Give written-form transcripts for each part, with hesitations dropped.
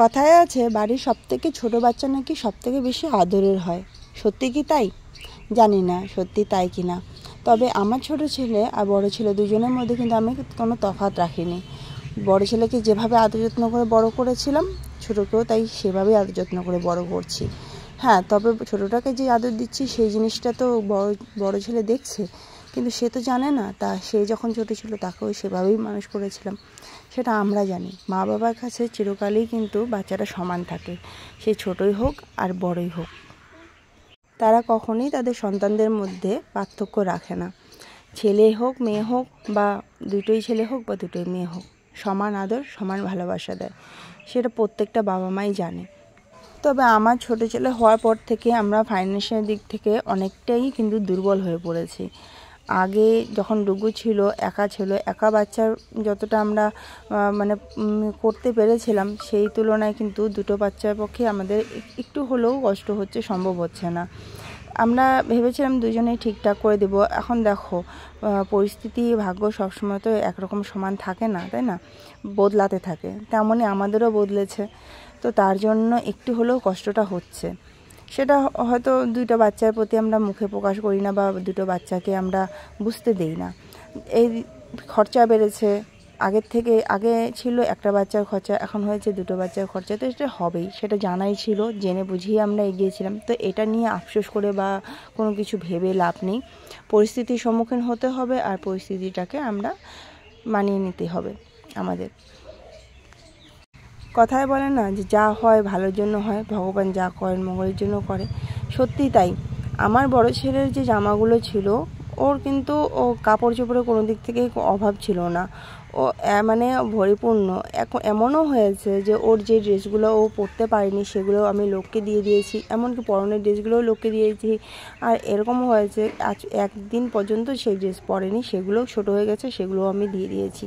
কথায় আছে বাড়ির সবথেকে ছোট বাচ্চা নাকি সবথেকে বেশি আদরের হয়। সত্যি কি তাই? জানি না সত্যি তাই কি না। তবে আমার ছোট ছেলে আর বড় ছেলে দুজনের মধ্যে কিন্তু আমি কোনো তফাৎ রাখিনি। বড় ছেলেকে যেভাবে আদর যত্ন করে বড় করেছিলাম, ছোটোকেও তাই সেভাবেই আদর যত্ন করে বড় করছি। হ্যাঁ, তবে ছোটোটাকে যে আদর দিচ্ছি সেই জিনিসটা তো বড় ছেলে দেখছে, কিন্তু সে তো জানে না। সে যখন ছোটো ছিল তাকেও সেভাবেই মানুষ করেছিলাম, সেটা আমরা জানি। মা বাবার কাছে চিরকালই কিন্তু বাচ্চারা সমান থাকে, সে ছোটই হোক আর বড়ই হোক। তারা কখনোই তাদের সন্তানদের মধ্যে পার্থক্য রাখে না। ছেলে হোক মেয়ে হোক, বা দুটোই ছেলে হোক বা দুটোই মেয়ে হোক, সমান আদর সমান ভালোবাসা দেয়, সেটা প্রত্যেকটা বাবা মাই জানে। তবে আমার ছোট ছেলে হওয়ার পর থেকে আমরা ফাইন্যান্সিয়াল দিক থেকে অনেকটাই কিন্তু দুর্বল হয়ে পড়েছি। আগে যখন ডুগু ছিল, একা বাচ্চার যতটা আমরা মানে করতে পেরেছিলাম, সেই তুলনায় কিন্তু দুটো বাচ্চার পক্ষে আমাদের একটু হলেও কষ্ট হচ্ছে, সম্ভব হচ্ছে না। আমরা ভেবেছিলাম দুজনেই ঠিকঠাক করে দেব। এখন দেখো, পরিস্থিতি ভাগ্য সবসময় তো একরকম সমান থাকে না, তাই না? বদলাতে থাকে, তেমনই আমাদেরও বদলেছে। তো তার জন্য একটু হলেও কষ্টটা হচ্ছে। সেটা হয়তো দুটো বাচ্চার প্রতি আমরা মুখে প্রকাশ করি না, বা দুটো বাচ্চাকে আমরা বুঝতে দেই না। এই খরচা বেড়েছে, আগে ছিল একটা বাচ্চার খরচা, এখন হয়েছে দুটো বাচ্চার খরচা। তো এটা হবেই, সেটা জানাই ছিল, জেনে বুঝিয়ে আমরা এগিয়েছিলাম। তো এটা নিয়ে আফসোস করে বা কোনো কিছু ভেবে লাভ নেই। পরিস্থিতির সম্মুখীন হতে হবে, আর পরিস্থিতিটাকে আমরা মানিয়ে নিতে হবে আমাদের। কথায় বলে না যে যা হয় ভালোর জন্য হয়, ভগবান যা করেন মঙ্গলের জন্য করে। সত্যি তাই। আমার বড় ছেলের যে জামাগুলো ছিল, ওর কিন্তু কাপড় চোপড়ের কোনো দিক থেকেই অভাব ছিল না। ও মানে পরিপূর্ণ। এমনও হয়েছে যে ওর যে ড্রেসগুলো ও পরতে পারেনি সেগুলো আমি লোককে দিয়ে দিয়েছি, এমনকি পরনের ড্রেসগুলোও লোককে দিয়েছি। আর এরকমও হয়েছে আজ একদিন পর্যন্ত সেই ড্রেস পরেনি, সেগুলোও ছোটো হয়ে গেছে, সেগুলোও আমি দিয়ে দিয়েছি।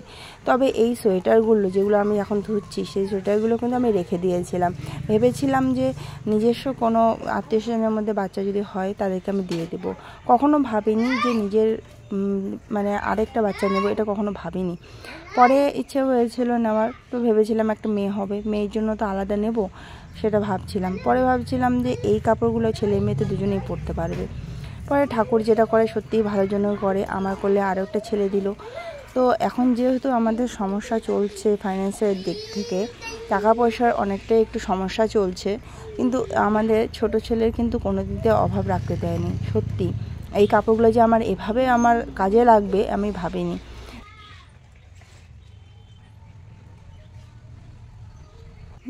তবে এই সোয়েটারগুলো যেগুলো আমি এখন ধুচ্ছি, সেই সোয়েটারগুলো কিন্তু আমি রেখে দিয়েছিলাম। ভেবেছিলাম যে নিজস্ব কোনো আত্মীয় স্বজনের মধ্যে বাচ্চা যদি হয় তাদেরকে আমি দিয়ে দেবো। কখনো ভাবিনি যে নিজের মানে আরেকটা বাচ্চা নেব, এটা কখনো ভাবিনি। পরে ইচ্ছে হয়েছিল নেওয়ার, তো ভেবেছিলাম একটা মেয়ে হবে, মেয়ের জন্য তো আলাদা নেব, সেটা ভাবছিলাম। পরে ভাবছিলাম যে এই কাপড়গুলো ছেলে মেয়ে তো দুজনেই পরতে পারবে। পরে ঠাকুর যেটা করে সত্যিই ভালোর জন্য করে, আমার করলে আরও একটা ছেলে দিল। তো এখন যেহেতু আমাদের সমস্যা চলছে ফাইন্যান্সের দিক থেকে, টাকা পয়সার অনেকটাই একটু সমস্যা চলছে, কিন্তু আমাদের ছোট ছেলের কিন্তু কোনো দিক দিয়ে অভাব রাখতে দেয়নি। সত্যি এই কাপড়গুলো যে এভাবে আমার কাজে লাগবে আমি ভাবিনি।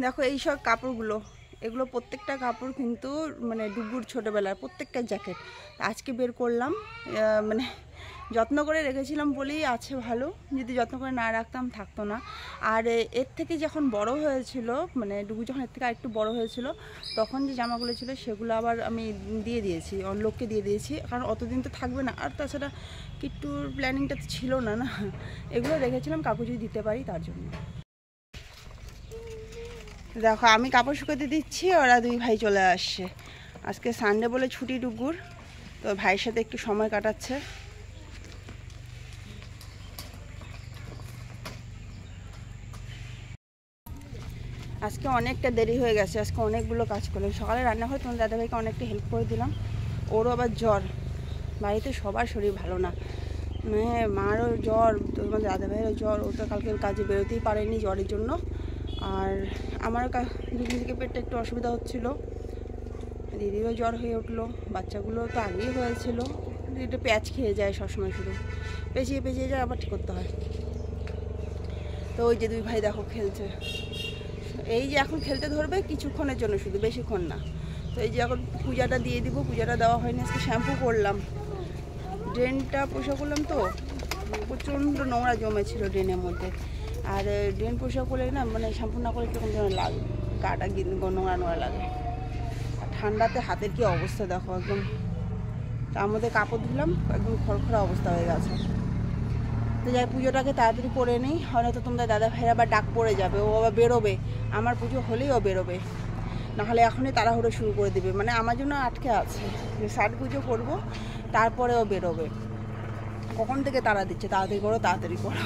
দেখো এই সব কাপড়গুলো, এগুলো প্রত্যেকটা কাপড় কিন্তু মানে ডুগুর ছোটোবেলার প্রত্যেকটা জ্যাকেট আজকে বের করলাম। মানে যত্ন করে রেখেছিলাম বলেই আছে ভালো, যদি যত্ন করে না রাখতাম থাকতো না। আর এর থেকে যখন বড় হয়েছিল, মানে ডুগু যখন এর থেকে আরেকটু বড় হয়েছিল, তখন যে জামাগুলো ছিল সেগুলো আবার আমি দিয়ে দিয়েছি, অন্য লোককে দিয়ে দিয়েছি, কারণ অতদিন তো থাকবে না। আর তাছাড়া কিট্টুর প্ল্যানিংটা তো ছিল না, এগুলো রেখেছিলাম কাউকে যদি দিতে পারি তার জন্য। দেখো আমি কাপড় শুকোতে দিচ্ছি, ওরা দুই ভাই চলে আসছে। আজকে সানডে বলে ছুটি ডুগুর, তো ভাইয়ের সাথে একটু সময় কাটাচ্ছে। আজকে অনেকটা দেরি হয়ে গেছে, আজকে অনেকগুলো কাজ করলাম। সকালে রান্না হয় তোমার দাদাভাইকে অনেকটা হেল্প করে দিলাম। ওরও আবার জ্বর, বাড়িতে সবার শরীর ভালো না, মানে মারও জ্বর, তোমার দাদাভাইয়েরও জ্বর। ও তো কালকে কাজে বেরোতেই পারেনি জ্বরের জন্য। আর আমারও দুদিন থেকে পেটটা একটু অসুবিধা হচ্ছিলো, দিদিরও জ্বর হয়ে উঠলো, বাচ্চাগুলো তো আগেই হয়েছিল। একটু প্যাঁচ খেয়ে যায় সবসময়, শুধু পেঁচিয়ে যায়, আবার ঠিক করতে হয়। তো ওই যে দুই ভাই দেখো খেলছে, এই যে এখন খেলতে ধরবে কিছুক্ষণের জন্য, শুধু বেশিক্ষণ না। তো এই যে এখন পূজাটা দিয়ে দিব, পূজাটা দেওয়া হয়নি। আজকে শ্যাম্পু করলাম, ড্রেনটা পরিষ্কার করলাম, তো প্রচণ্ড নোংরা জমেছিল ড্রেনের মধ্যে। আর ড্রেন পরিষ্কার করলে না, মানে শ্যাম্পু না করলে কীরকম যেন লাগে, গাটা নোংরা লাগে। আর ঠান্ডাতে হাতের কি অবস্থা দেখো, একদম। তার মধ্যে কাপড় ধুলাম, একদম খড়খড়া অবস্থা হয়ে গেছে। তো যাই পুজোটাকে তাড়াতাড়ি করে নেই, হয়তো তোমাদের দাদা ভাইয়ের আবার ডাক পড়ে যাবে, ও আবার বেরোবে। আমার পুজো হলেই ও বেরোবে, নাহলে এখনই তাড়াহুড়ো শুরু করে দেবে। মানে আমার জন্য আটকে আছে যে ষাট পুজো করবো, তারপরে ও বেরোবে। কখন থেকে তাড়া দিচ্ছে, তাড়াতাড়ি করো তাড়াতাড়ি করো।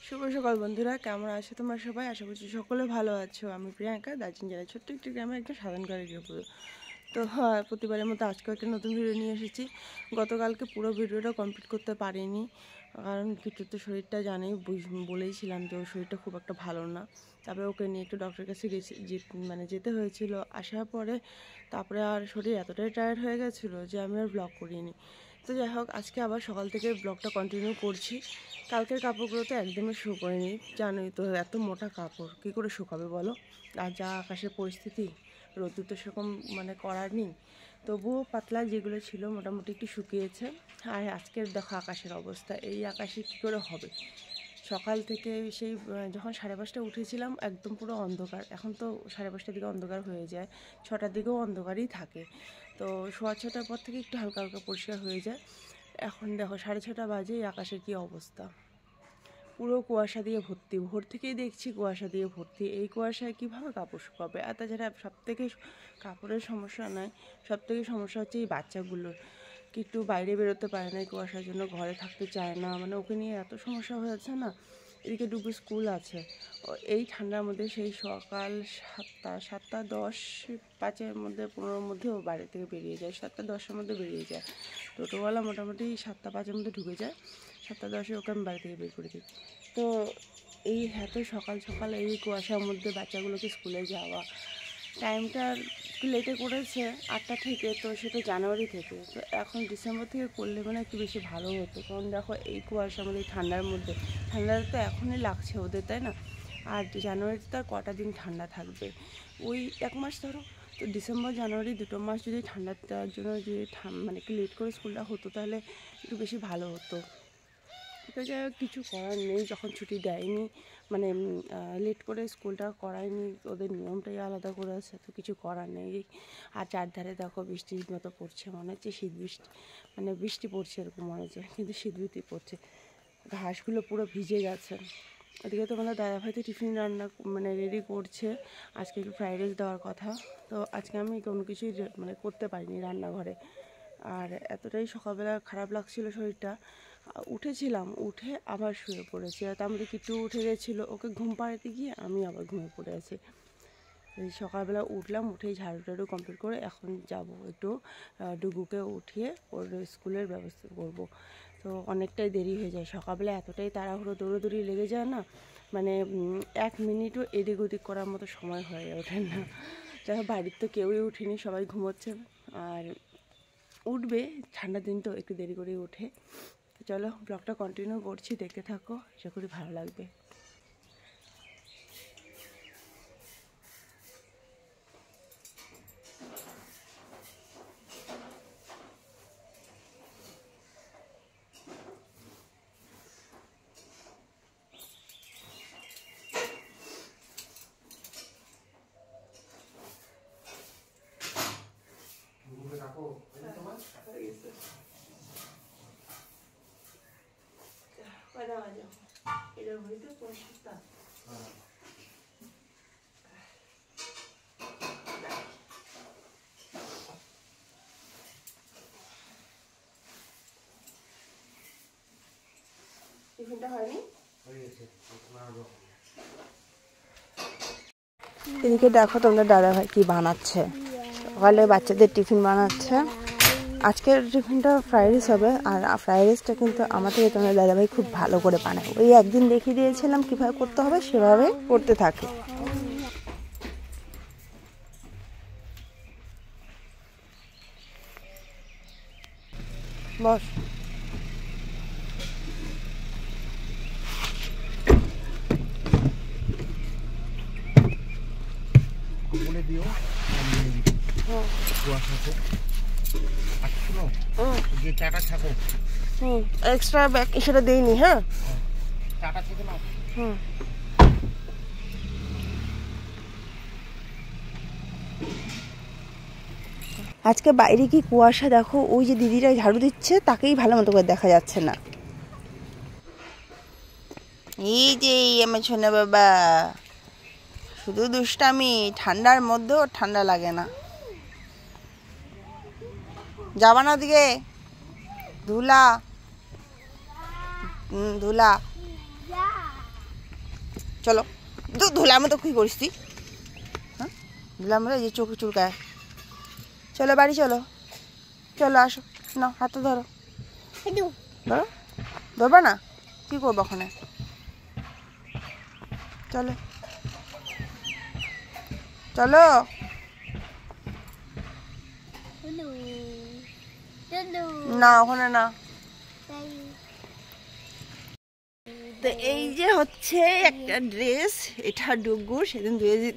শুভ সকাল বন্ধুরা, কেমন আছো তোমরা সবাই? আশা করছি সকলে ভালো আছো। আমি প্রিয়াঙ্কা, দার্জিলিং জেলার ছোট্ট একটি গ্রামে একটা সাধারণ ঘরের গৃহবধূ। তো হ্যাঁ, প্রতিবারের মতো আজকে একটা নতুন ভিডিও নিয়ে এসেছি। গতকালকে পুরো ভিডিওটা কমপ্লিট করতে পারিনি, কারণ কিট্টুর তো শরীরটা জানেই, বলেইছিলাম যে ওর শরীরটা খুব একটা ভালো না। তারপরে ওকে নিয়ে একটু ডক্টরের কাছে যেতে হয়েছিল। আসার পরে তারপরে আর শরীর এতটাই টায়ার্ড হয়ে গেছিলো যে আমি আর ব্লগ করিনি। তো যাই হোক, আজকে আবার সকাল থেকে ব্লগটা কন্টিনিউ করছি। কালকের কাপড়গুলো তো একদমই শুকোয়নি, জানোই তো এত মোটা কাপড় কী করে শুকাবে বলো। আর যা আকাশের পরিস্থিতি, রোদ্দুর তো সেরকম করার নেই, তবুও পাতলা যেগুলো ছিল মোটামুটি একটু শুকিয়েছে। আর আজকের দেখো আকাশের অবস্থা, এই আকাশে কী করে হবে। সকাল থেকে সেই যখন 5:30 উঠেছিলাম একদম পুরো অন্ধকার। এখন তো 5:30টার দিকে অন্ধকার হয়ে যায়, 6টার দিকেও অন্ধকারই থাকে। তো 6:15টার পর থেকে একটু হালকা হালকা পরিষ্কার হয়ে যায়। এখন দেখো 6:30 বাজে, এই আকাশের কী অবস্থা, পুরো কুয়াশা দিয়ে ভর্তি। ভোর থেকেই দেখছি কুয়াশা দিয়ে ভর্তি। এই কুয়াশায় কীভাবে কাপড় শুকাবে? আর তাছাড়া সবথেকে কাপড়ের সমস্যা নয়, সবথেকে সমস্যা হচ্ছে এই বাচ্চাগুলোর। একটু বাইরে বেরোতে পারে না এই কুয়াশার জন্য, ঘরে থাকতে চায় না, ওকে নিয়ে এত সমস্যা হয়েছে না। এদিকে ডুবু স্কুল আছে, এই ঠান্ডার মধ্যে সেই সকাল 7:10-5 মধ্যে 15-র মধ্যে ও বাড়ি থেকে বেরিয়ে যায়, 7:10-এর মধ্যে বেরিয়ে যায়। টোটোওয়ালা মোটামুটি 7:05-এর মধ্যে ঢুকে যায়, 7:10-এ ওকে আমি বাড়ি থেকে বের করে দিই। তো এই এত সকাল সকাল এই কুয়াশার মধ্যে বাচ্চাগুলোকে স্কুলে যাওয়া, টাইমটা একটু লেটে করেছে 8টা থেকে, তো সেটা জানুয়ারি থেকে। তো এখন ডিসেম্বর থেকে করলে একটু বেশি ভালো হতো, কারণ দেখো এই কুয়াশার মধ্যে ঠান্ডার মধ্যে, ঠান্ডাটা তো এখনই লাগছে ওদের, তাই না? আর জানুয়ারিতে তো আর কটা দিন ঠান্ডা থাকবে, ওই 1 মাস ধরো। তো ডিসেম্বর জানুয়ারি 2টো মাস যদি ঠান্ডাটার জন্য যদি একটু লেট করে স্কুলটা হতো, তাহলে একটু বেশি ভালো হতো। তো যাই হোক, কিছু করার নেই, যখন ছুটি দেয়নি লেট করে স্কুলটা করায়নি, ওদের নিয়মটাই আলাদা করে আছে, তো কিছু করার নেই। আর চারধারে দেখো বৃষ্টির মতো পড়ছে, মনে হচ্ছে শীত বৃষ্টি, বৃষ্টি পড়ছে এরকম মনে হচ্ছে, কিন্তু শীত বৃষ্টি পড়ছে। ঘাসগুলো পুরো ভিজে গেছে। ওদিকে তোমাদের দাদাভাই তো টিফিন রান্না রেডি করছে, আজকে একটু ফ্রাইড রাইস দেওয়ার কথা। তো আজকে আমি কোনো কিছুই করতে পারিনি রান্নাঘরে। আর এতটাই সকালবেলা খারাপ লাগছিল শরীরটা, উঠেছিলাম, উঠে আবার শুয়ে পড়েছি। আর তার মধ্যে কিছু উঠে গেছিলো, ওকে ঘুম পাড়াতে গিয়ে আমি আবার ঘুমিয়ে পড়ে আছি। এই সকালবেলা উঠলাম, উঠেই ঝাড়ু টাড়ু কমপ্লিট করে এখন যাব একটু ডুগুকে উঠিয়ে ওর স্কুলের ব্যবস্থা করব। তো অনেকটাই দেরি হয়ে যায়, সকালবেলা এতটাই তাড়াহুড়ো দৌড়োদৌড়ি লেগে যায় না, 1 মিনিটও এদিক ওদিক করার মতো সময় হয়ে ওঠে না। যাই হোক, বাড়ির তো কেউই উঠিনি, সবাই ঘুমোচ্ছে। আর উঠবে, ঠান্ডার দিন তো একটু দেরি করেই ওঠে। চলো ব্লগটা কন্টিনিউ করছি, দেখতে থাকো, আশা করি ভালো লাগবে। টিফিনটা হয়নি, এদিকে দেখো তোমাদের দাদাভাই কি বানাচ্ছে, সকালে বাচ্চাদের টিফিন বানাচ্ছে। আজকের টিফিনটা ফ্রাইড রাইস হবে, আর ফ্রাইড রাইসটা কিন্তু আমাদের তোমাদের দাদাভাই খুব ভালো করে বানায়। ওই একদিন দেখিয়ে দিয়েছিলাম কীভাবে করতে হবে, সেভাবে করতে থাকে। বস, বলে দিও কুয়াশাতে যে চাটা থাকো, এক্সট্রা ব্যাগ সেটা দেইনি। হ্যাঁ, চাটা থেকে না। আজকে বাইরে কি কুয়াশা দেখো, ওই যে দিদিরা ঝাড়ু দিচ্ছে তাকেই ভালো মতো করে দেখা যাচ্ছে না। এই যে আমার সোনা বাবা, শুধু দুষ্টামি, ঠান্ডার মধ্যেও ঠান্ডা লাগে না। যাবা না ওদিকে, ধুলা ধুলা। চলো ধুলাম তো কি করিস তুই? হ্যাঁ ধুলাম এই যে চোখে চুলকায়। চলো বাড়ি চলো, চলো আসো, নাও হাতে ধরো। ধরো, ধরবা না? কি করবো ওখানে? চলো চলো। না ওখানে না। তো এই যে হচ্ছে একটা ড্রেস, এটা ডুগুর, সেদিন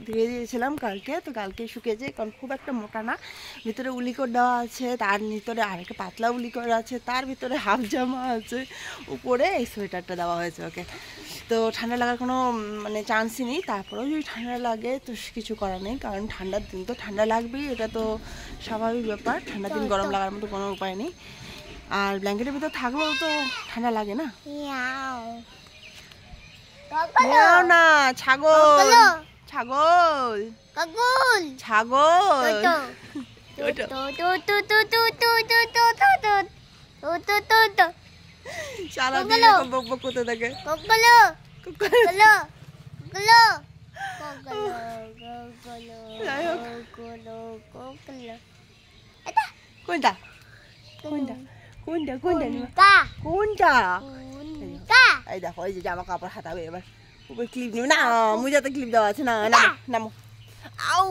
ধুয়ে দিয়েছিলাম কালকে। তো কালকে শুকিয়েছে, কারণ খুব একটা মোটা না, ভিতরে উলিকোট দেওয়া আছে, তার ভিতরে আরেকটা পাতলা উলিকোট আছে, তার ভিতরে হাফ জামা আছে, উপরে এই সোয়েটারটা দেওয়া হয়েছে ওকে। তো ঠান্ডা লাগার কোনো মানে চান্সই নেই। তারপরেও যদি ঠান্ডা লাগে তো কিছু করার নেই, কারণ ঠান্ডার দিন তো ঠান্ডা লাগবেই, এটা তো স্বাভাবিক ব্যাপার। ঠান্ডার দিন গরম লাগার মতো কোনো উপায় নেই। আর ব্ল্যাঙ্কেটের ভিতর থাকলেও তো ঠান্ডা লাগে না। না ছাগল, ছাগল, ছাগল, সারাদিন বক বক করতে থাকে। কোনটা কোনটা কোনটা কোনটা কোনটা? এই দেখো, এই যে জামা কাপড় হাতাবে এবার, উপরে ক্লিপ নেবে না, মুজাতে ক্লিপ দেওয়া আছে না। নামো নামো। আউ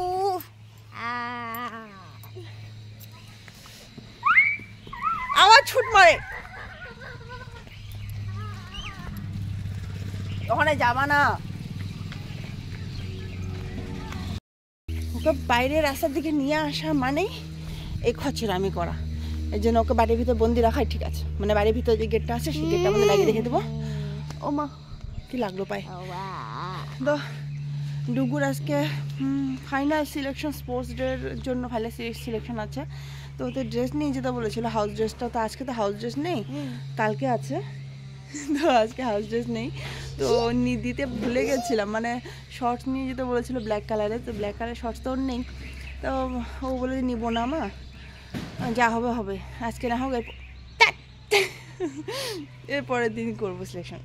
আবার ছুট মারে, ওখানে যাবা না। ওকে বাইরে রাস্তার দিকে নিয়ে আসা মানেই এই খচ্চরামি করা। এই জন্য ওকে বাড়ির ভিতরে বন্দি রাখাই ঠিক আছে। মানে বাড়ির ভিতরে যে গেটটা আছে সেই গেটটা আমাদের লাগিয়ে রেখে দেবো। ও মা কি লাগলো পায়ে। তো ডুগুর আজকে ফাইনাল সিলেকশন, স্পোর্টস ডের জন্য ফাইনাল সিলেকশন আছে। তো ওদের ড্রেস নিয়ে যেতে বলেছিল, হাউস ড্রেসটা। তো আজকে তো হাউস ড্রেস নেই, কালকে আছে। তো আজকে হাউস ড্রেস নেই, তো দিতে ভুলে গেছিলাম। মানে শর্টস নিয়ে যেতে বলেছিল ব্ল্যাক কালারের, তো ব্ল্যাক কালারের শর্টস তো ওর নেই। তো ও বলে যে নিবো না মা, যা হবে হবে, আজকে না হোক এরপরের দিন করবো সিলেকশন।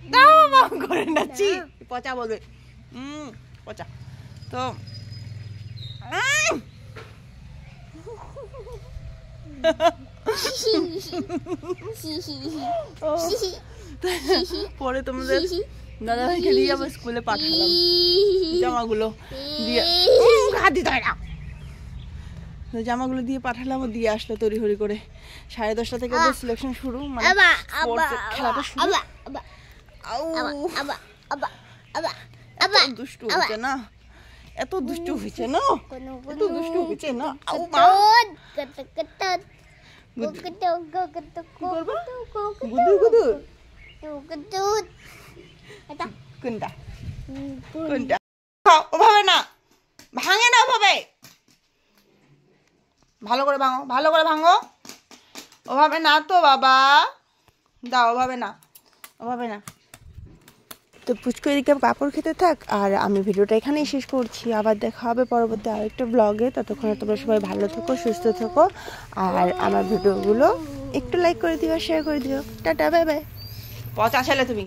করে নাচ্ছি পচা বলবে, পচা। তো পরে তোমাদের দাদা ভাইকে দিয়ে আবার স্কুলে পাঠালাম, জামাগুলো দিয়ে জামাগুলো দিয়ে পাঠালাম। ও দিয়ে আসলো তড়িঘড়ি করে। 10:30 থেকে ওদের সিলেকশন শুরু, মানে খেলাটা শুরু। এত দুষ্টু হয়েছে না, এত দুষ্টু হয়েছে না, এত দুষ্টু হয়েছে না। কোনটা কোনটা? ওভাবে না, ভাঙে না ওভাবে, ভালো করে ভাঙো, ভালো করে ভাঙো। ওভাবে না তো বাবা, দাও, ওভাবে না, ওভাবে না। তো পুচকু এদিকে কাপড় খেতে থাক, আর আমি ভিডিওটা এখানেই শেষ করছি। আবার দেখা হবে পরবর্তী আরেকটা ব্লগে। ততক্ষণে তোমরা সবাই ভালো থেকো, সুস্থ থেকো, আর আমার ভিডিওগুলো একটু লাইক করে দিও, শেয়ার করে দিও। Tata, bye bye. পচা ছেলে তুমি।